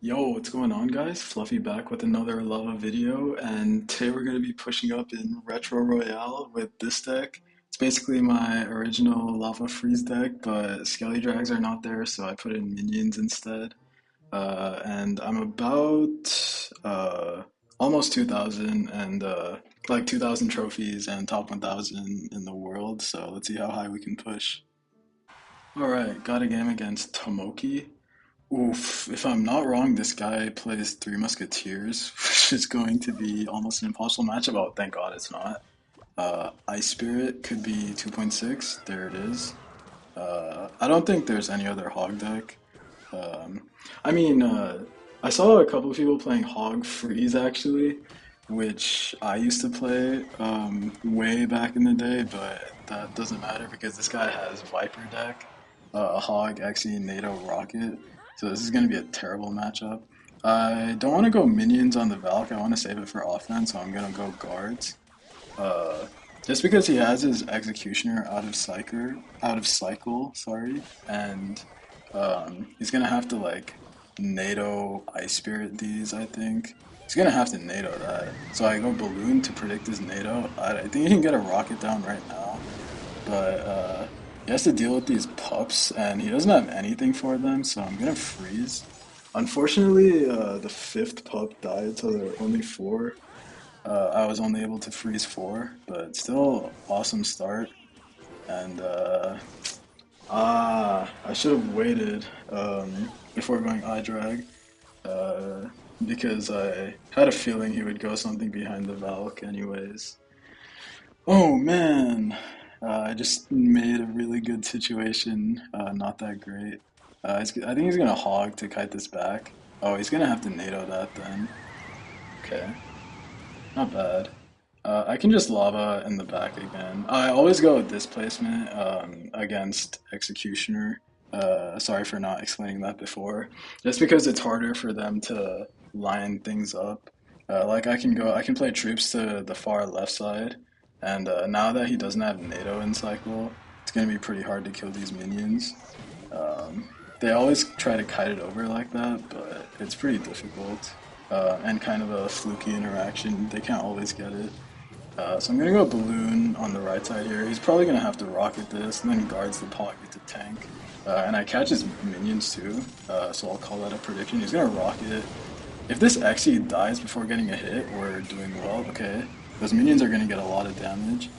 Yo, what's going on, guys? Fluffy back with another lava video, and today we're going to be pushing up in Retro Royale with this deck. It's basically my original lava freeze deck, but skelly drags are not there, so I put in minions instead. And I'm about almost 2,000 and like 2,000 trophies and top 1,000 in the world, so let's see how high we can push. All right, got a game against Tomoki. Oof, if I'm not wrong, this guy plays Three Musketeers, which is going to be almost an impossible matchup. Oh, thank God it's not. Ice Spirit could be 2.6. There it is. I don't think there's any other Hog deck. Um, I mean, I saw a couple of people playing Hog Freeze actually, which I used to play way back in the day, but that doesn't matter because this guy has Viper deck, Hog, Xe, NATO, Rocket. So this is going to be a terrible matchup. I don't want to go minions on the Valk. I want to save it for offense, so I'm going to go guards. Uh, just because he has his executioner out of cycle, sorry, and he's gonna have to like NATO Ice Spirit these. I think he's gonna have to NATO that. So I go balloon to predict his NATO. I think he can get a rocket down right now, but he has to deal with these pups, and he doesn't have anything for them. So I'm gonna freeze. Unfortunately, the fifth pup died, so there were only four. I was only able to freeze four, but still awesome start. And I should have waited before going eye drag uh, because I had a feeling he would go something behind the Valk anyways. Oh man, I just made a really good situation not that great. I think he's gonna hog to kite this back. Oh, he's gonna have to NATO that then. Okay. Not bad. I can just lava in the back again. I always go with displacement against Executioner. Sorry for not explaining that before. Just because it's harder for them to line things up. Like I can play troops to the far left side, and now that he doesn't have NATO in cycle, it's gonna be pretty hard to kill these minions. They always try to kite it over like that, but it's pretty difficult and kind of a fluky interaction. They can't always get it. So I'm gonna go balloon on the right side here. He's probably gonna have to rocket this and then guards the pocket to tank. And I catch his minions too, so I'll call that a prediction. He's gonna rocket it. If this Xe dies before getting a hit, we're doing well. Okay, those minions are gonna get a lot of damage.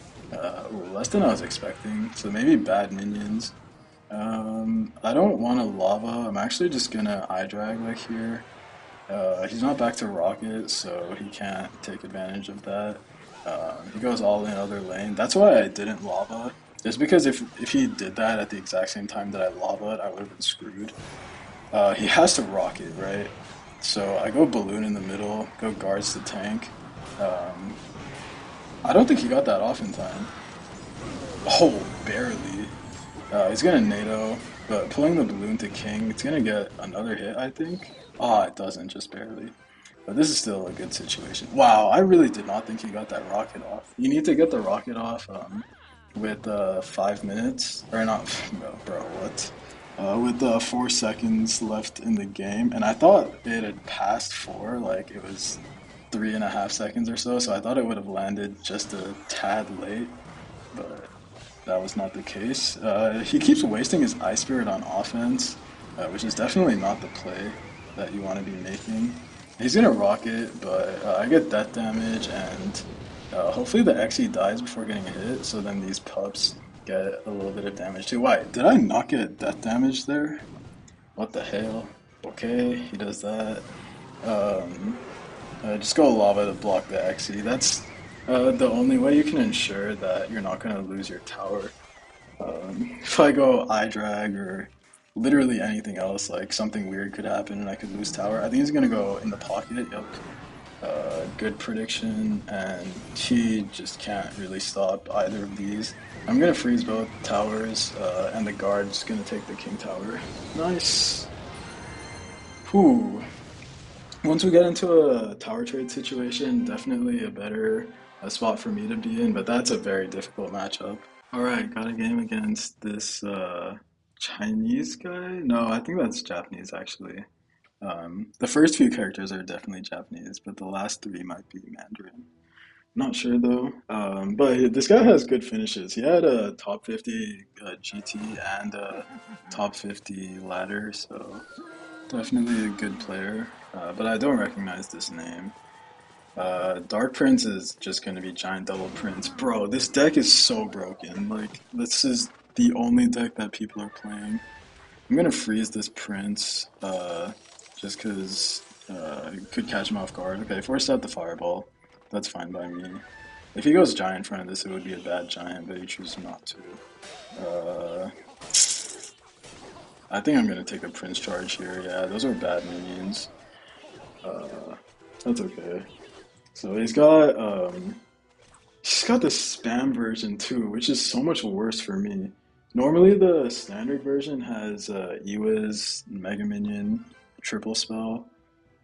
Less than I was expecting. So maybe bad minions. I don't want to lava. I'm actually just gonna eye drag like here. He's not back to rocket, so he can't take advantage of that. He goes all in other lane. That's why I didn't lava. Just because if he did that at the exact same time that I lavaed, I would have been screwed. He has to rocket, right? So I go balloon in the middle, go guards the tank. Um, I don't think he got that off in time. Oh, barely. He's gonna NATO, but pulling the balloon to king, it's gonna get another hit, I think. Ah, it doesn't, just barely. But this is still a good situation. Wow, I really did not think he got that rocket off. You need to get the rocket off with 5 minutes, or not, no, bro, what? With 4 seconds left in the game, and I thought it had passed four, like it was 3.5 seconds or so, so I thought it would have landed just a tad late, but that was not the case. He keeps wasting his Ice Spirit on offense, which is definitely not the play that you want to be making. He's gonna rocket, but I get death damage, and hopefully the Xe dies before getting a hit, so then these pups get a little bit of damage too. Why, did I not get death damage there? What the hell? Okay, he does that. Um, just go lava to block the Xe. That's the only way you can ensure that you're not going to lose your tower. If I go eye drag or literally anything else, like something weird could happen and I could lose tower. I think he's going to go in the pocket. Yep. Good prediction, and he just can't really stop either of these. I'm going to freeze both towers, and the guard's going to take the king tower. Nice. Whew. Once we get into a tower trade situation, definitely a better spot for me to be in, but that's a very difficult matchup. Alright, got a game against this Chinese guy? No, I think that's Japanese actually. The first few characters are definitely Japanese, but the last three might be Mandarin. Not sure though. But this guy has good finishes. He had a top 50 GT and a top 50 ladder, so definitely a good player. But I don't recognize this name. Dark Prince is just going to be Giant Double Prince. Bro, this deck is so broken. Like, this is the only deck that people are playing. I'm going to freeze this Prince just because it could catch him off guard. Okay, force out the Fireball. That's fine by me. If he goes Giant in front of this, it would be a bad Giant, but he chooses not to. I think I'm going to take a Prince charge here. Yeah, those are bad minions. Uh, that's okay. So he's got the spam version too, which is so much worse for me. Normally the standard version has Ewiz, Mega Minion, triple spell,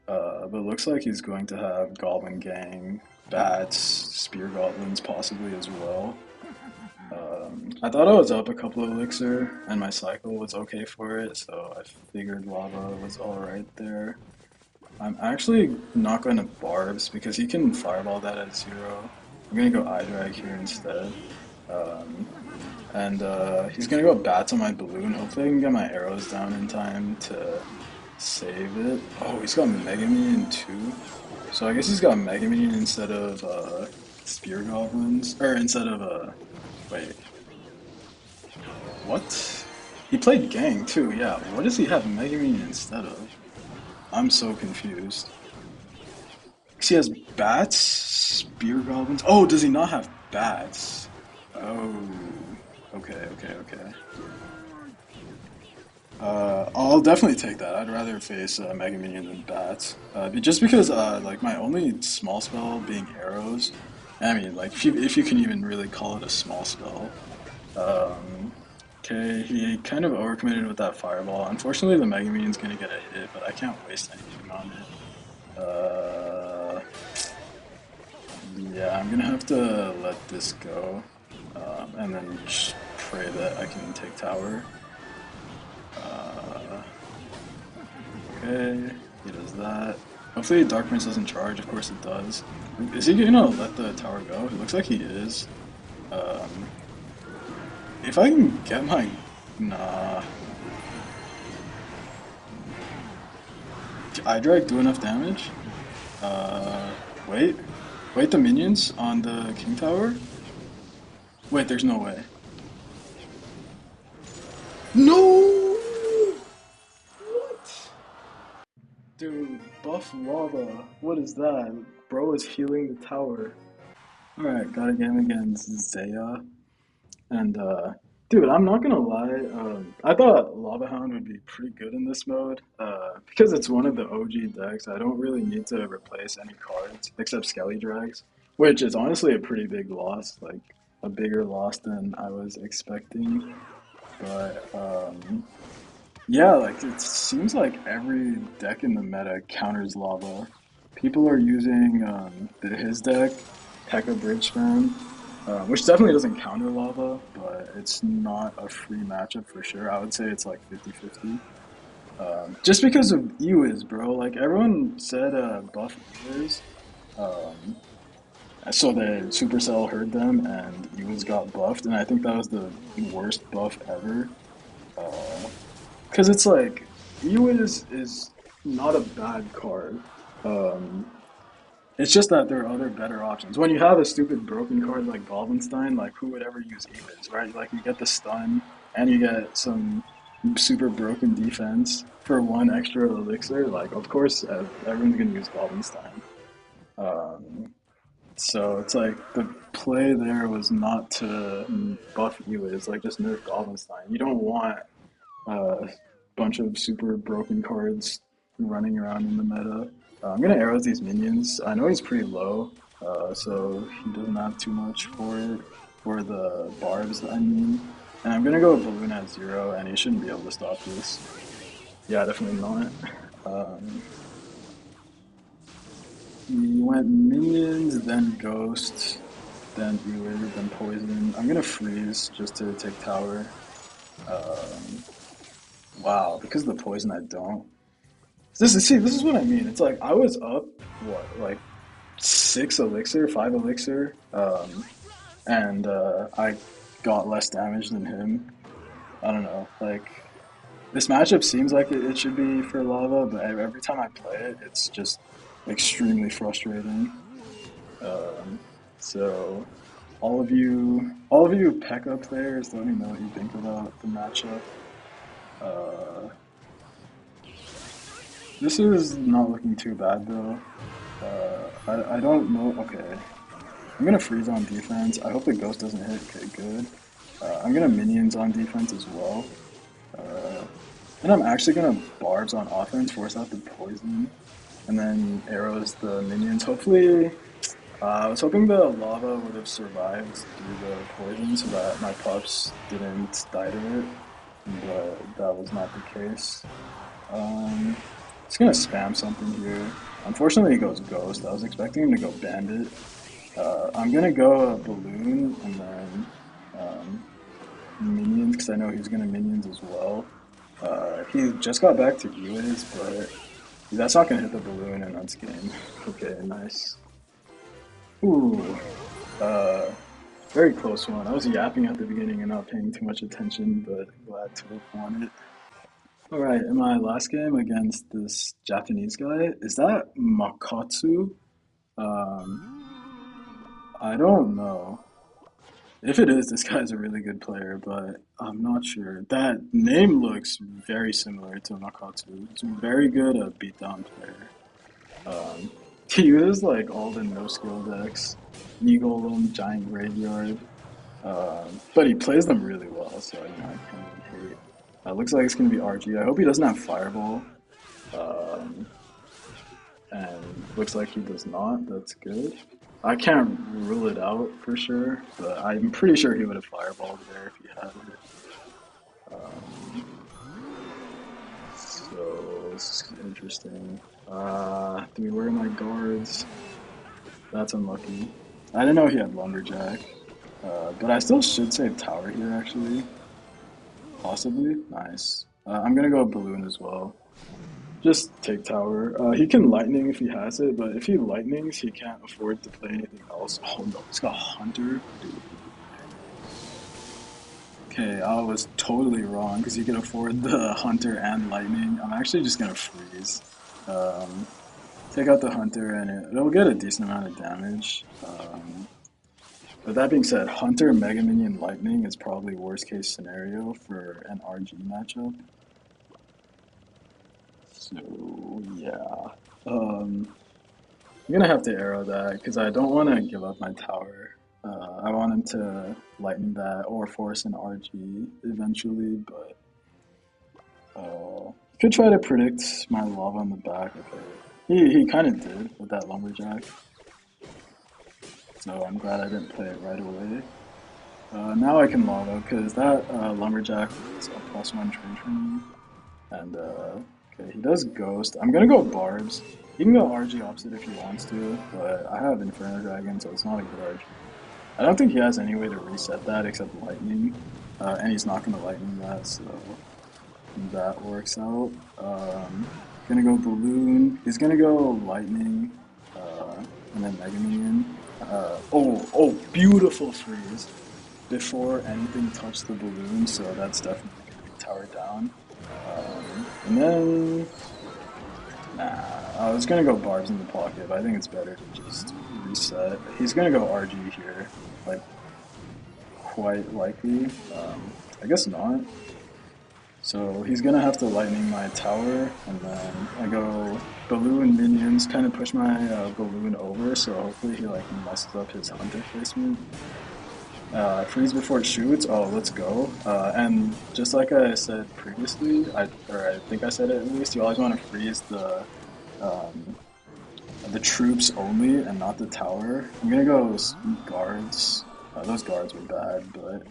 but it looks like he's going to have Goblin Gang, Bats, Spear Goblins possibly as well. I thought I was up a couple of elixir, and my cycle was okay for it, so I figured lava was alright there. I'm actually not going to Barbs because he can fireball that at 0. I'm going to go eye drag here instead. Um, and he's going to go Bats on my balloon. Hopefully I can get my arrows down in time to save it. Oh, he's got Mega Minion too. So I guess he's got Mega Minion instead of Spear Goblins. Or instead of, wait, what? He played Gang too, yeah. What does he have Mega Minion instead of? I'm so confused. He has bats, spear goblins. Oh, does he not have bats? Oh, okay. I'll definitely take that. I'd rather face Mega Minion than bats. Just because, like, my only small spell being arrows. I mean, like, if you can even really call it a small spell. Um, okay, he kind of overcommitted with that fireball. Unfortunately, the Mega Minion's gonna get a hit, but I can't waste anything on it. Yeah, I'm gonna have to let this go, and then just pray that I can take tower. Uh, okay, he does that. Hopefully Dark Prince doesn't charge, of course it does. Is he gonna let the tower go? It looks like he is. Um, if I can get my... Nah. Did I drag do enough damage? Wait. Wait, the minions on the King Tower? Wait, there's no way. No! What? Dude, buff lava. What is that? Bro is healing the tower. Alright, got a game against Zaya. And, dude, I'm not gonna lie. I thought Lava Hound would be pretty good in this mode. Because it's one of the OG decks, I don't really need to replace any cards except Skelly Drags, which is honestly a pretty big loss. Like, a bigger loss than I was expecting. But, yeah, like it seems like every deck in the meta counters lava. People are using his deck, Tekka Bridge Spam, which definitely doesn't counter lava, but it's not a free matchup for sure. I would say it's like 50-50. Just because of Ewiz, bro. Like everyone said buff Ewiz, um, so the Supercell heard them and Ewiz got buffed, and I think that was the worst buff ever. Because it's like, is not a bad card. Um, it's just that there are other better options. When you have a stupid broken card like Goblin, like who would ever use Eviz, right? Like you get the stun and you get some super broken defense for one extra elixir. Like of course everyone's gonna use Goblin. Um, so it's like the play there was not to buff Ewiz, like just nerf Goblin. You don't want a bunch of super broken cards running around in the meta. I'm gonna arrows these minions. I know he's pretty low, so he doesn't have too much for it, for the barbs, I mean. And I'm gonna go balloon at 0, and he shouldn't be able to stop this. Yeah, definitely not. Um, he went minions, then ghost, then Ewiz, then poison. I'm gonna freeze just to take tower. Um, wow, because of the poison I don't. This is what I mean. It's like I was up what like six elixir, five elixir, and I got less damage than him. I don't know. Like this matchup seems like it should be for lava, but every time I play it, it's just extremely frustrating. Um, so all of you P.E.K.K.A players, let me know what you think about the matchup. Uh, this is not looking too bad though. I don't know. Okay, I'm gonna freeze on defense. I hope the ghost doesn't hit. Okay, good. I'm gonna minions on defense as well. Uh, and I'm actually gonna barbs on offense, force out the poison, and then arrows the minions. Hopefully, I was hoping the lava would have survived through the poison so that my pups didn't die to it, but that was not the case. Just gonna spam something here. Unfortunately, he goes ghost. I was expecting him to go bandit. I'm gonna go balloon and then um, minions because I know he's gonna minions as well. He just got back to Eli's, but that's not gonna hit the balloon and that's game. Okay, nice. Ooh, uh, very close one. I was yapping at the beginning and not paying too much attention, but glad to have won it. All right, in my last game against this Japanese guy, is that Makatsu? Um, I don't know. If it is, this guy's a really good player, but I'm not sure. That name looks very similar to Makatsu. He's a very good beatdown player. Um, he uses like all the no skill decks, Golem, Giant Graveyard, but he plays them really well, so you know I can't really hate. Looks like it's gonna be RG. I hope he doesn't have Fireball, um, and looks like he does not. That's good. I can't rule it out for sure, but I'm pretty sure he would have fireballed there if he had it. Um, so this is interesting. Do we wear my guards? That's unlucky. I didn't know he had lumberjack, but I still should save tower here actually, possibly. Nice. I'm gonna go balloon as well. Just take tower. He can lightning if he has it, but if he lightnings, he can't afford to play anything else. Oh no, he's got hunter. Dude. Okay, I was totally wrong because he can afford the hunter and lightning. I'm actually just gonna freeze. Um, Take out the hunter and it'll get a decent amount of damage. But that being said, hunter, mega minion, lightning is probably worst case scenario for an RG matchup. So yeah, I'm gonna have to arrow that because I don't want to give up my tower. I want him to lightning that or force an RG eventually, but could try to predict my lava on the back. Okay, he kind of did with that lumberjack, so I'm glad I didn't play it right away. Now I can lava because that lumberjack was a +1 trade for me, and okay, he does ghost. I'm gonna go barbs. He can go RG opposite if he wants to, but I have Inferno Dragon, so it's not a good RG. I don't think he has any way to reset that except lightning, and he's not gonna lightning that, so that works out. Gonna go balloon. He's gonna go lightning, and then Mega Minion. Oh, beautiful freeze before anything touched the balloon, so that's definitely gonna be tower down. And then, nah, I was gonna go barbs in the pocket, but I think it's better to just reset. He's gonna go RG here, like quite likely. I guess not. So he's gonna have to lightning my tower, and then I go balloon minions, kind of push my balloon over, so hopefully he like messes up his hunter placement. Freeze before it shoots. Oh, let's go. And just like I said previously, I think I said it at least. You always want to freeze um, the troops only and not the tower. I'm gonna go guards. Those guards were bad, but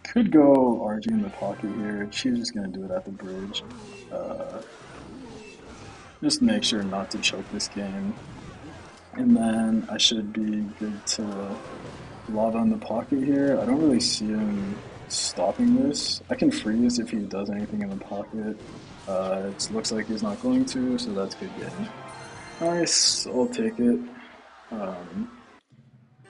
could go RG in the pocket here. She's just gonna do it at the bridge. Uh, just make sure not to choke this game, and then I should be good to lava in the pocket here. I don't really see him stopping this. I can freeze if he does anything in the pocket. It looks like he's not going to, so that's good game. Nice, I'll take it. Um,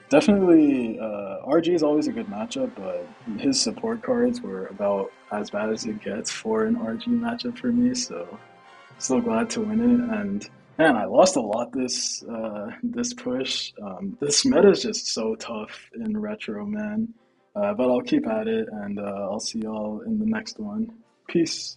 Definitely, RG is always a good matchup, but his support cards were about as bad as it gets for an RG matchup for me. So still glad to win it. And man, I lost a lot this push. This meta is just so tough in retro, man. But I'll keep at it, and I'll see y'all in the next one. Peace.